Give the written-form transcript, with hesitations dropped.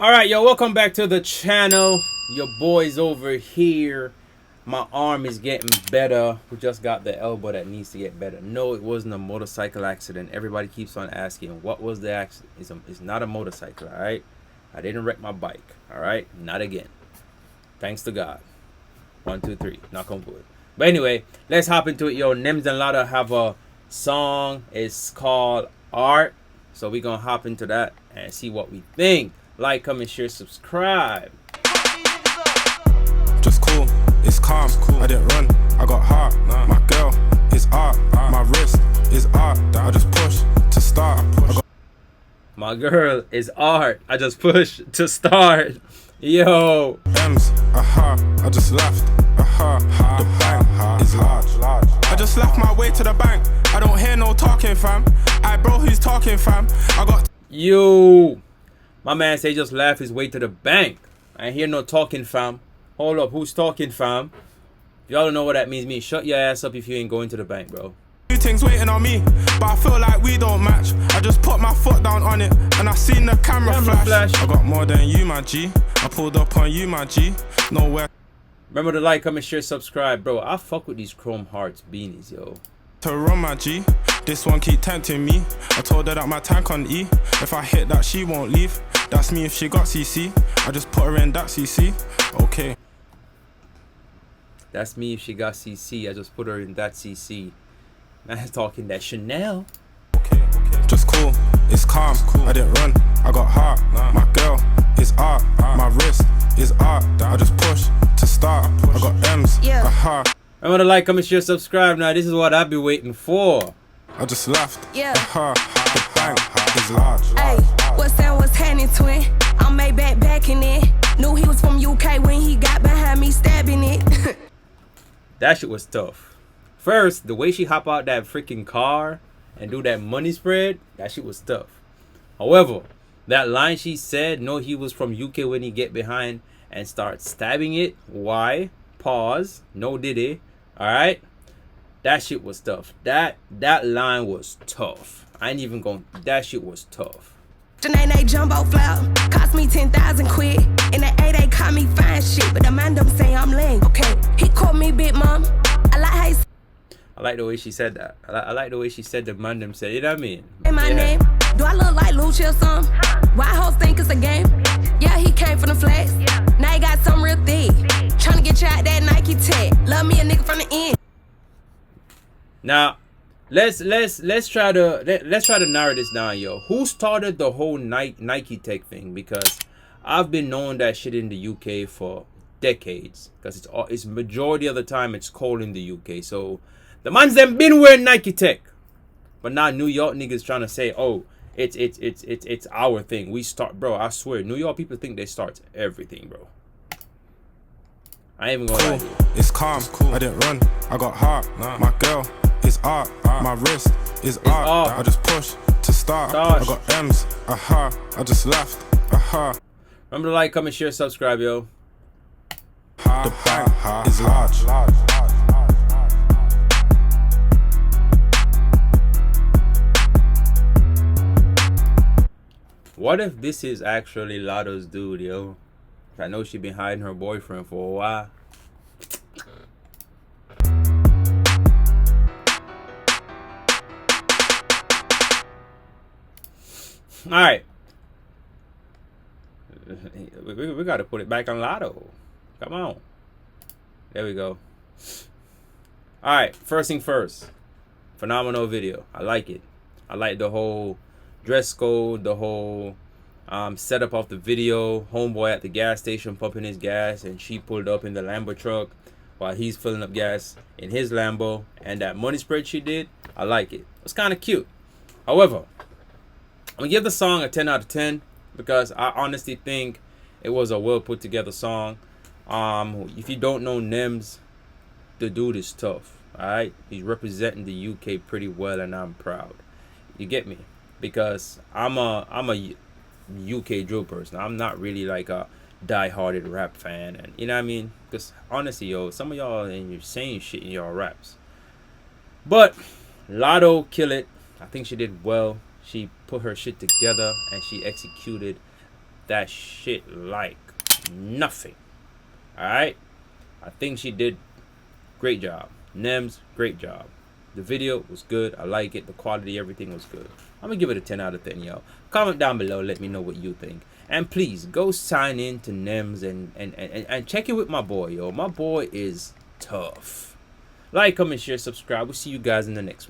Alright, yo, welcome back to the channel. Your boy's over here. My arm is getting better. We just got the elbow that needs to get better. No, it wasn't a motorcycle accident. Everybody keeps on asking, what was the accident? It's not a motorcycle, alright? I didn't wreck my bike, alright? Not again. Thanks to God. 1, 2, 3. Knock on wood. But anyway, let's hop into it, yo. Nemzzz and Latto have a song. It's called Art. So we're going to hop into that and see what we think. Like, comment, share, subscribe. Just cool, it's calm, I didn't run, I got heart. My girl is art, my wrist is art. I just push to start. My girl is art. I just push to start. Yo. M's, I just left, the bank is large. I just left my way to the bank. I don't hear no talking, fam. I bro, who's talking, fam? I got Yo. My man say just laugh his way to the bank. I ain't hear no talking, fam. Hold up, who's talking, fam? If y'all don't know what that means, shut your ass up if you ain't going to the bank, bro. things waiting on me, but I feel like we don't match. I just put my foot down on it, and I seen the camera flash. I got more than you, my G. I pulled up on you, my G. Nowhere. Remember to like, comment, share, subscribe, bro. I fuck with these Chrome Hearts beanies, yo. To run, my G. This one keep tempting me. I told her that my tank on E. If I hit that, she won't leave. That's me if she got CC. I just put her in that CC. Okay. That's me if she got CC. I just put her in that CC. Man's talking that Chanel. Okay. Just cool. It's calm. I didn't run. I got heart. My girl is art. My wrist is art. I just push to start. I got M's. Remember to like, comment, share, subscribe. Now this is what I've been waiting for. I just left. The bank is large. Hey, what's that? What's happening, twin? I'm made backing it. Knew he was from UK when he got behind me stabbing it. That shit was tough. First, the way she hop out that freaking car and do that money spread, that shit was tough. However, that line she said, no, he was from UK when he get behind and start stabbing it. Why? Pause. No diddy. Alright? That shit was tough. That line was tough. I ain't even going. That shit was tough. Janae jumbo flout cost me 10,000 quid. In the 8 they call me fine shit, but the man don't say I'm lame. Okay, he called me big mom. I like how he I like the way she said that. I like the way she said the man them said. You know what I mean? say my name. Do I look like Lucci or something? Why hoes think it's a game? Yeah, he came from the flex. Now he got some real thick. Tryna get you out that Nike tech. Love me a nigga from the end. Now, let's try to narrow this down, yo. Who started the whole Nike tech thing? Because I've been knowing that shit in the UK for decades. Because it's majority of the time it's cold in the UK. So the mans them been wearing Nike tech, but now New York niggas trying to say, oh, it's our thing. We start, bro. I swear, New York people think they start everything, bro. I ain't even gonna lie to you. It's calm. I didn't run. I got heart. My girl is art. My wrist is art. I just push to start. I got M's. I just left. Remember to like, comment, share, subscribe, yo. The bank is large. What if this is actually Latto's dude, yo? I know she been hiding her boyfriend for a while. Alright. We gotta put it back on Latto. Come on. There we go. Alright, first thing first. Phenomenal video. I like it. I like the whole dress code, the whole setup of the video. Homeboy at the gas station pumping his gas, and she pulled up in the Lambo truck while he's filling up gas in his Lambo. And that money spread she did, I like it. It's kind of cute. However, I'm gonna give the song a 10 out of 10 because I honestly think it was a well put together song. If you don't know Nemzzz, the dude is tough. Alright, he's representing the UK pretty well, and I'm proud. You get me? Because I'm a UK drill person. I'm not really like a die-hearted rap fan, and you know what I mean? Because honestly, yo, some of y'all and you're saying shit in y'all raps. But Latto kill it. I think she did well. She put her shit together and she executed that shit like nothing. Alright? I think she did great job. Nemzzz, great job. The video was good. I like it. The quality, everything was good. I'm going to give it a 10 out of 10, yo. Comment down below. Let me know what you think. And please, go sign in to Nemzzz and check it with my boy, yo. My boy is tough. Like, comment, share, subscribe. We'll see you guys in the next one.